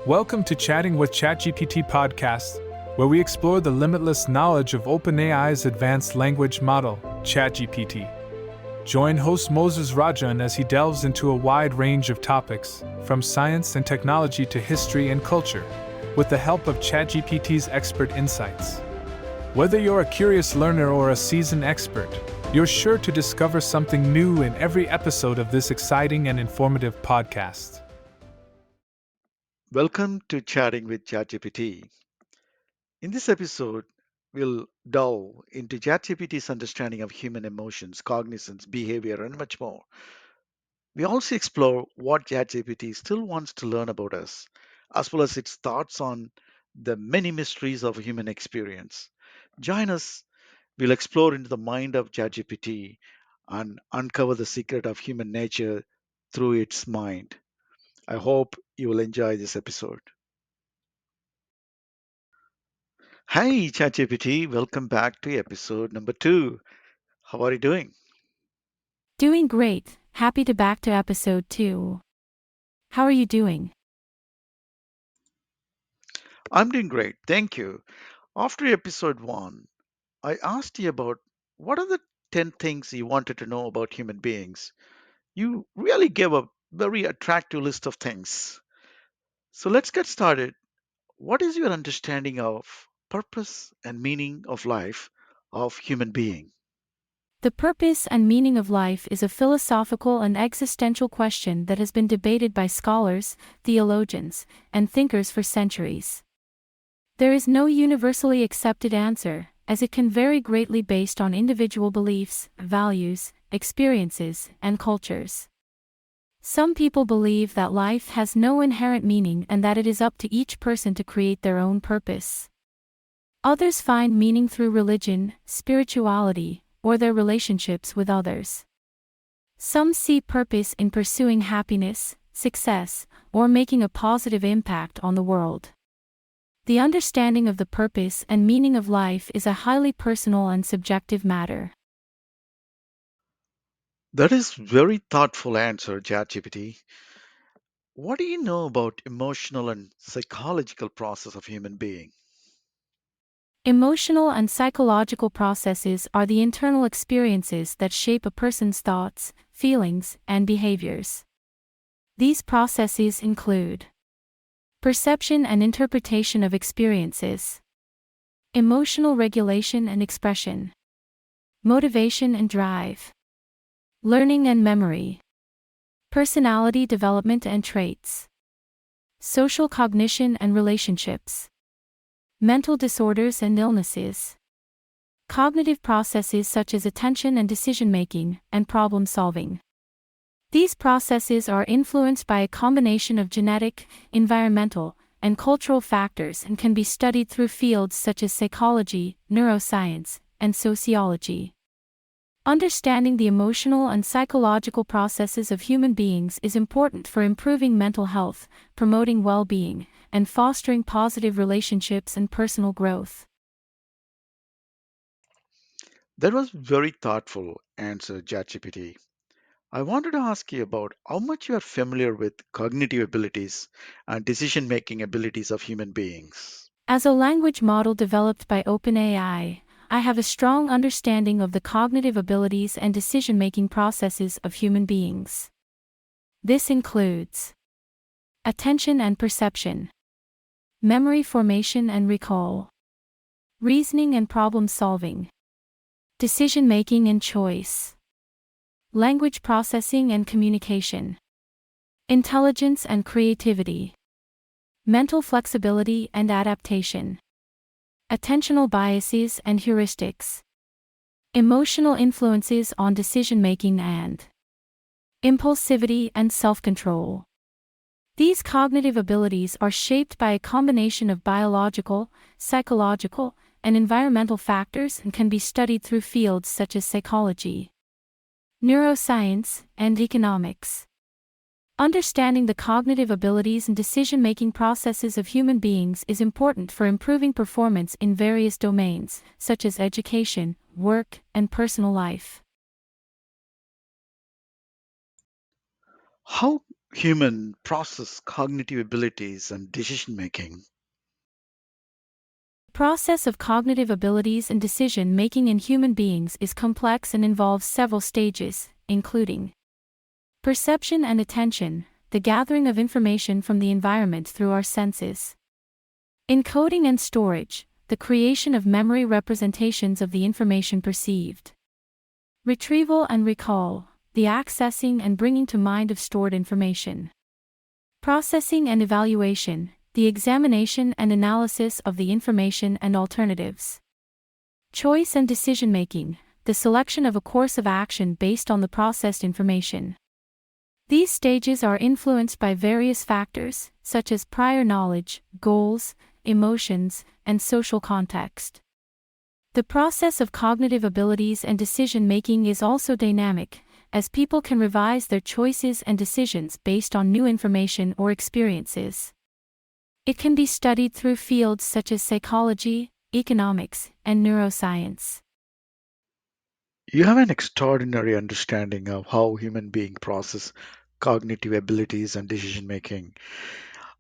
Welcome to Chatting with ChatGPT podcast, where we explore the limitless knowledge of OpenAI's advanced language model, ChatGPT. Join host Moses Rajan as he delves into a wide range of topics, from science and technology to history and culture, with the help of ChatGPT's expert insights. Whether you're a curious learner or a seasoned expert, you're sure to discover something new in every episode of this exciting and informative podcast. Welcome to Chatting with ChatGPT. In this episode, we'll delve into ChatGPT's understanding of human emotions, cognitions, behavior, and much more. We also explore what ChatGPT still wants to learn about us, as well as its thoughts on the many mysteries of human experience. Join us, we'll explore into the mind of ChatGPT and uncover the secret of human nature through its mind. I hope you will enjoy this episode. Hi, ChatGPT. Welcome back to episode number 2. How are you doing? Doing great, happy to back to episode 2. How are you doing? I'm doing great. Thank you. After episode 1, I asked you about what are the 10 things you wanted to know about human beings. You really gave a very attractive list of things. So let's get started. What is your understanding of purpose and meaning of life of human being? The purpose and meaning of life is a philosophical and existential question that has been debated by scholars, theologians, and thinkers for centuries. There is no universally accepted answer, as it can vary greatly based on individual beliefs, values, experiences, and cultures. Some people believe that life has no inherent meaning and that it is up to each person to create their own purpose. Others find meaning through religion, spirituality, or their relationships with others. Some see purpose in pursuing happiness, success, or making a positive impact on the world. The understanding of the purpose and meaning of life is a highly personal and subjective matter. That is very thoughtful answer, ChatGPT. What do you know about emotional and psychological process of human being? Emotional and psychological processes are the internal experiences that shape a person's thoughts, feelings, and behaviors. These processes include perception and interpretation of experiences, emotional regulation and expression, motivation and drive, learning and memory, personality development and traits, social cognition and relationships, mental disorders and illnesses, cognitive processes such as attention and decision-making, and problem-solving. These processes are influenced by a combination of genetic, environmental, and cultural factors and can be studied through fields such as psychology, neuroscience, and sociology. Understanding the emotional and psychological processes of human beings is important for improving mental health, promoting well-being, and fostering positive relationships and personal growth. That was very thoughtful answer, ChatGPT. I wanted to ask you about how much you are familiar with cognitive abilities and decision-making abilities of human beings. As a language model developed by OpenAI, I have a strong understanding of the cognitive abilities and decision-making processes of human beings. This includes attention and perception, memory formation and recall, reasoning and problem-solving, decision-making and choice, language processing and communication, intelligence and creativity, mental flexibility and adaptation, attentional biases and heuristics, emotional influences on decision-making and impulsivity and self-control. These cognitive abilities are shaped by a combination of biological, psychological, and environmental factors and can be studied through fields such as psychology, neuroscience, and economics. Understanding the cognitive abilities and decision-making processes of human beings is important for improving performance in various domains, such as education, work, and personal life. How human process cognitive abilities and decision making? The process of cognitive abilities and decision making in human beings is complex and involves several stages, including perception and attention, the gathering of information from the environment through our senses. Encoding and storage, the creation of memory representations of the information perceived. Retrieval and recall, the accessing and bringing to mind of stored information. Processing and evaluation, the examination and analysis of the information and alternatives. Choice and decision making, the selection of a course of action based on the processed information. These stages are influenced by various factors, such as prior knowledge, goals, emotions, and social context. The process of cognitive abilities and decision-making is also dynamic, as people can revise their choices and decisions based on new information or experiences. It can be studied through fields such as psychology, economics, and neuroscience. You have an extraordinary understanding of how human beings process cognitive abilities and decision making.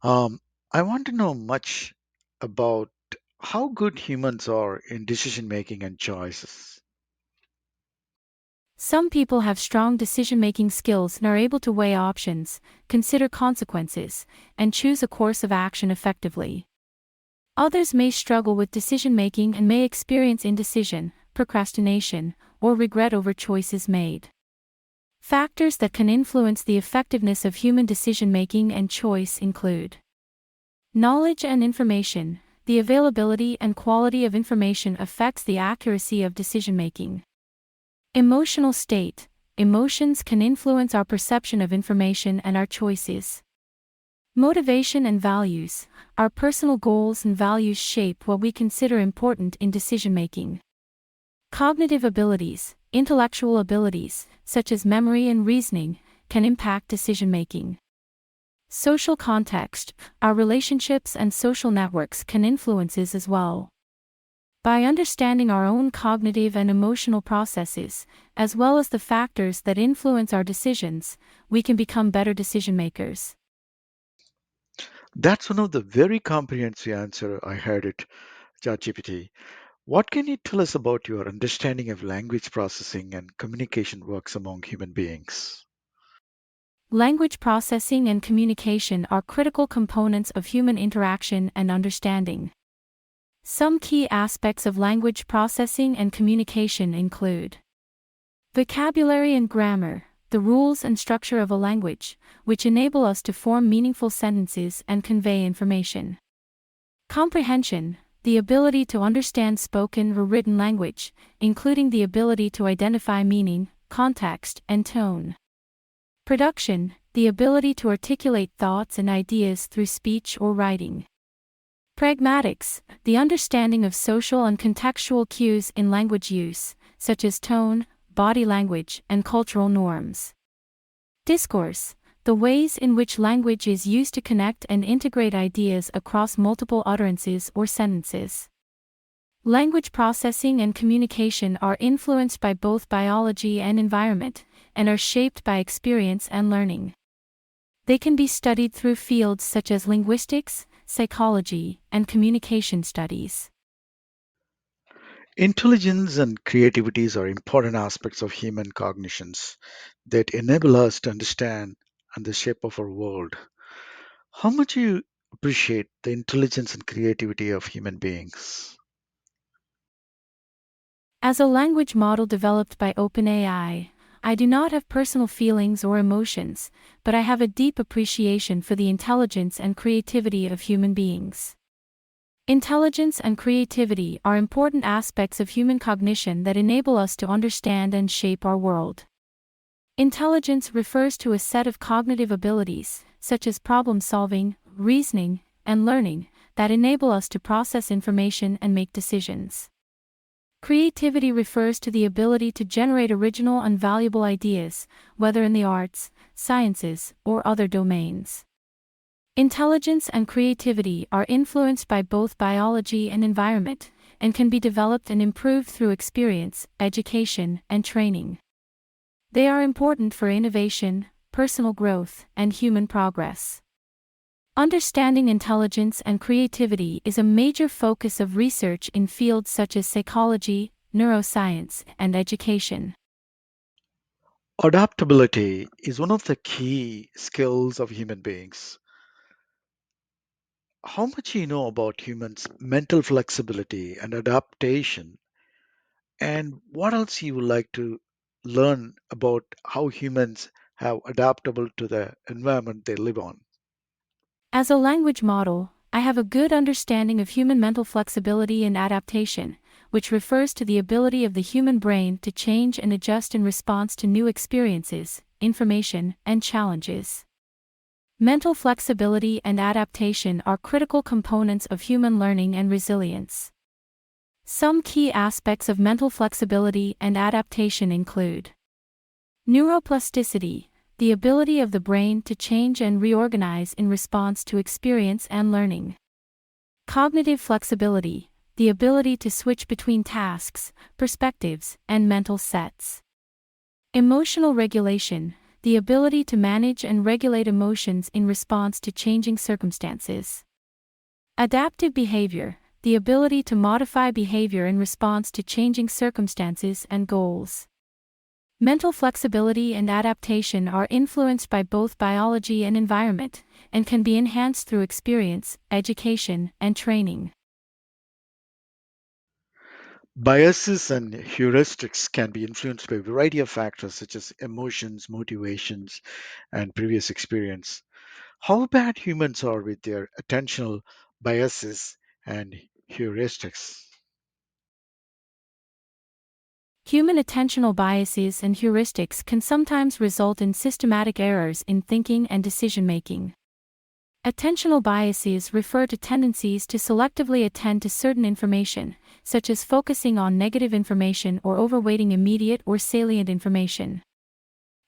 I want to know much about how good humans are in decision making and choices. Some people have strong decision-making skills and are able to weigh options, consider consequences, and choose a course of action effectively. Others may struggle with decision-making and may experience indecision, procrastination, or regret over choices made. Factors that can influence the effectiveness of human decision-making and choice include knowledge and information. The availability and quality of information affects the accuracy of decision-making. Emotional state. Emotions can influence our perception of information and our choices. Motivation and values. Our personal goals and values shape what we consider important in decision-making. Cognitive abilities. Intellectual abilities, such as memory and reasoning, can impact decision-making. Social context. Our relationships and social networks can influence us as well. By understanding our own cognitive and emotional processes, as well as the factors that influence our decisions, we can become better decision makers. That's one of the very comprehensive answer I heard it, ChatGPT. What can you tell us about your understanding of language processing and communication works among human beings? Language processing and communication are critical components of human interaction and understanding. Some key aspects of language processing and communication include vocabulary and grammar, the rules and structure of a language, which enable us to form meaningful sentences and convey information. Comprehension, the ability to understand spoken or written language, including the ability to identify meaning, context, and tone. Production, the ability to articulate thoughts and ideas through speech or writing. Pragmatics, the understanding of social and contextual cues in language use, such as tone, body language, and cultural norms. Discourse, the ways in which language is used to connect and integrate ideas across multiple utterances or sentences. Language processing and communication are influenced by both biology and environment, and are shaped by experience and learning. They can be studied through fields such as linguistics, psychology, and communication studies. Intelligence and creativities are important aspects of human cognitions that enable us to understand and the shape of our world. How much you appreciate the intelligence and creativity of human beings? As a language model developed by OpenAI, I do not have personal feelings or emotions, but I have a deep appreciation for the intelligence and creativity of human beings. Intelligence and creativity are important aspects of human cognition that enable us to understand and shape our world. Intelligence refers to a set of cognitive abilities, such as problem solving, reasoning, and learning, that enable us to process information and make decisions. Creativity refers to the ability to generate original and valuable ideas, whether in the arts, sciences, or other domains. Intelligence and creativity are influenced by both biology and environment, and can be developed and improved through experience, education, and training. They are important for innovation, personal growth and human progress. Understanding intelligence and creativity is a major focus of research in fields such as psychology, neuroscience, and education. Adaptability is one of the key skills of human beings. How much you know about humans' mental flexibility and adaptation, and what else you would like to learn about how humans have adaptable to the environment they live on? As a language model, I have a good understanding of human mental flexibility and adaptation, which refers to the ability of the human brain to change and adjust in response to new experiences, information, and challenges. Mental flexibility and adaptation are critical components of human learning and resilience. Some key aspects of mental flexibility and adaptation include neuroplasticity, the ability of the brain to change and reorganize in response to experience and learning. Cognitive flexibility, the ability to switch between tasks, perspectives, and mental sets. Emotional regulation, the ability to manage and regulate emotions in response to changing circumstances. Adaptive behavior, the ability to modify behavior in response to changing circumstances and goals. Mental flexibility and adaptation are influenced by both biology and environment, and can be enhanced through experience, education, and training. Biases and heuristics can be influenced by a variety of factors such as emotions, motivations, and previous experience. How bad humans are with their attentional biases and heuristics. Human attentional biases and heuristics can sometimes result in systematic errors in thinking and decision making. Attentional biases refer to tendencies to selectively attend to certain information, such as focusing on negative information or overweighting immediate or salient information.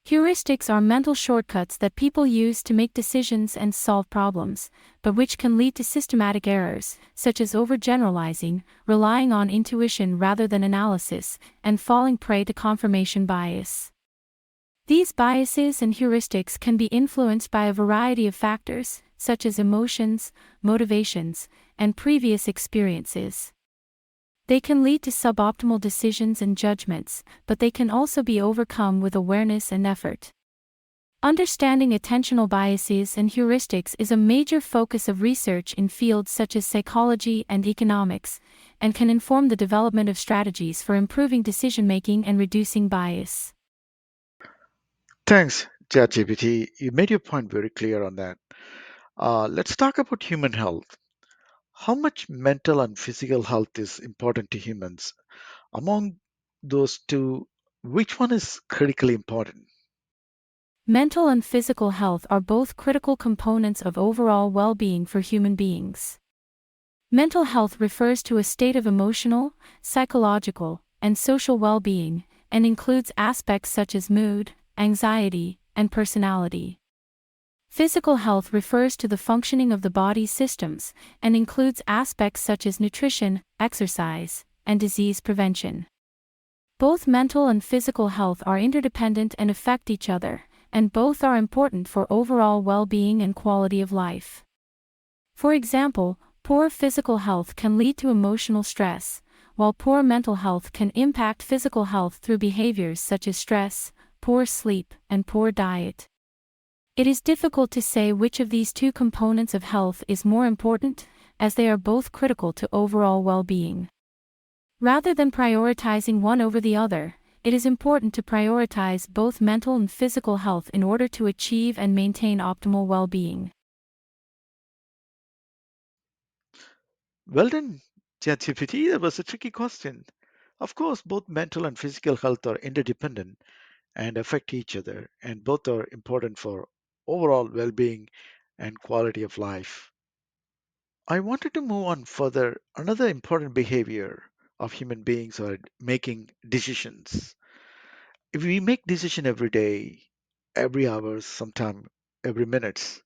Heuristics are mental shortcuts that people use to make decisions and solve problems, but which can lead to systematic errors, such as overgeneralizing, relying on intuition rather than analysis, and falling prey to confirmation bias. These biases and heuristics can be influenced by a variety of factors, such as emotions, motivations, and previous experiences. They can lead to suboptimal decisions and judgments, but they can also be overcome with awareness and effort. Understanding attentional biases and heuristics is a major focus of research in fields such as psychology and economics, and can inform the development of strategies for improving decision-making and reducing bias. Thanks, ChatGPT. You made your point very clear on that. Let's talk about human health. How much mental and physical health is important to humans? Among those two, which one is critically important? Mental and physical health are both critical components of overall well-being for human beings. Mental health refers to a state of emotional, psychological, and social well-being, and includes aspects such as mood, anxiety, and personality. Physical health refers to the functioning of the body's systems, and includes aspects such as nutrition, exercise, and disease prevention. Both mental and physical health are interdependent and affect each other, and both are important for overall well-being and quality of life. For example, poor physical health can lead to emotional stress, while poor mental health can impact physical health through behaviors such as stress, poor sleep, and poor diet. It is difficult to say which of these two components of health is more important, as they are both critical to overall well-being. Rather than prioritizing one over the other, it is important to prioritize both mental and physical health in order to achieve and maintain optimal well-being. Well done, ChatGPT. That was a tricky question. Of course, both mental and physical health are interdependent and affect each other, and both are important for overall well being and quality of life. I wanted to move on further. Another important behavior of human beings are making decisions. If we make decision every day, every hour, sometime every minutes,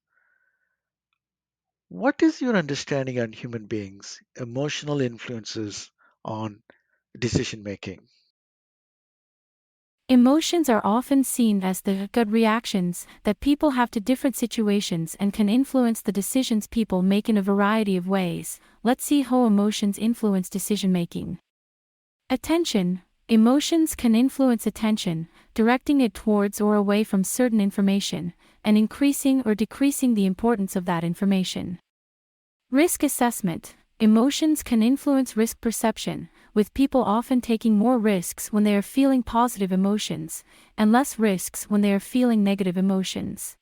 what is your understanding on human beings' emotional influences on decision making? Emotions are often seen as the gut reactions that people have to different situations and can influence the decisions people make in a variety of ways. Let's see how emotions influence decision-making. Attention. Emotions can influence attention, directing it towards or away from certain information, and increasing or decreasing the importance of that information. Risk assessment. Emotions can influence risk perception, with people often taking more risks when they are feeling positive emotions, and less risks when they are feeling negative emotions.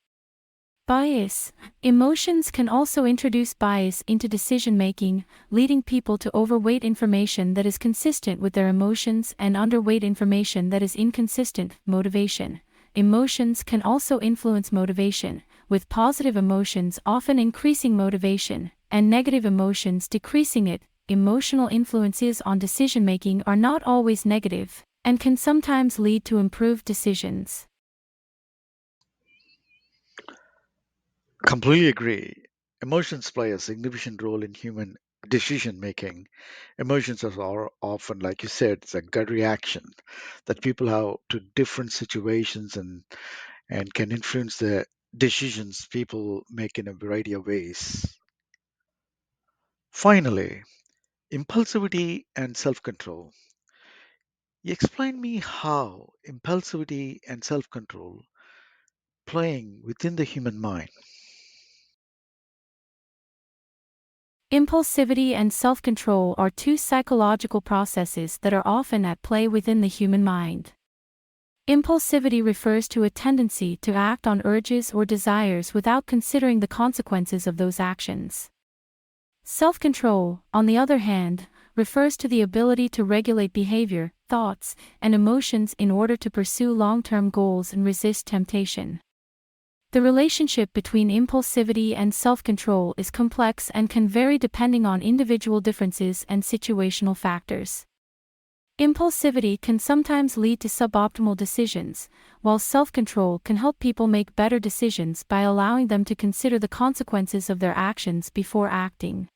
Bias. Emotions can also introduce bias into decision-making, leading people to overweight information that is consistent with their emotions and underweight information that is inconsistent. Motivation. Emotions can also influence motivation, with positive emotions often increasing motivation, and negative emotions decreasing it. Emotional influences on decision-making are not always negative, and can sometimes lead to improved decisions. Completely agree. Emotions play a significant role in human decision making. Emotions are often, like you said, it's a gut reaction that people have to different situations and can influence the decisions people make in a variety of ways. Finally, impulsivity and self control. Explain me how impulsivity and self control playing within the human mind. Impulsivity and self-control are two psychological processes that are often at play within the human mind. Impulsivity refers to a tendency to act on urges or desires without considering the consequences of those actions. Self-control, on the other hand, refers to the ability to regulate behavior, thoughts, and emotions in order to pursue long-term goals and resist temptation. The relationship between impulsivity and self-control is complex and can vary depending on individual differences and situational factors. Impulsivity can sometimes lead to suboptimal decisions, while self-control can help people make better decisions by allowing them to consider the consequences of their actions before acting.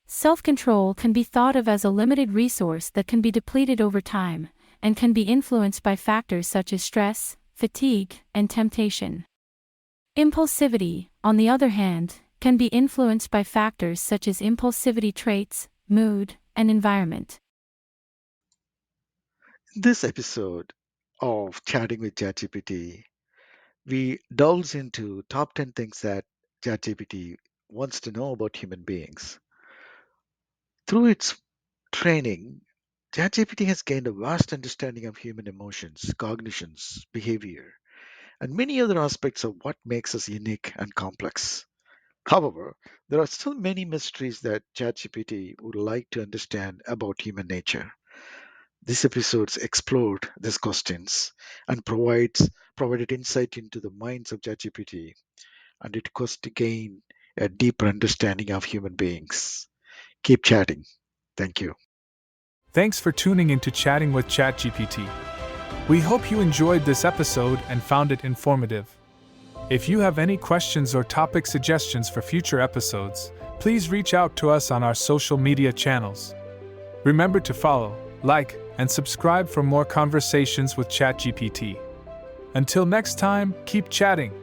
Self-control can be thought of as a limited resource that can be depleted over time, and can be influenced by factors such as stress, fatigue, and temptation. Impulsivity, on the other hand, can be influenced by factors such as impulsivity traits, mood, and environment. In this episode of Chatting with ChatGPT, we delves into top 10 things that ChatGPT wants to know about human beings. Through its training, ChatGPT has gained a vast understanding of human emotions, cognitions, behavior, and many other aspects of what makes us unique and complex. However, there are still many mysteries that ChatGPT would like to understand about human nature. This episode explored these questions and provided insight into the minds of ChatGPT and its quest to gain a deeper understanding of human beings. Keep chatting. Thank you. Thanks for tuning into Chatting with ChatGPT. We hope you enjoyed this episode and found it informative. If you have any questions or topic suggestions for future episodes, please reach out to us on our social media channels. Remember to follow, like, and subscribe for more conversations with ChatGPT. Until next time, keep chatting.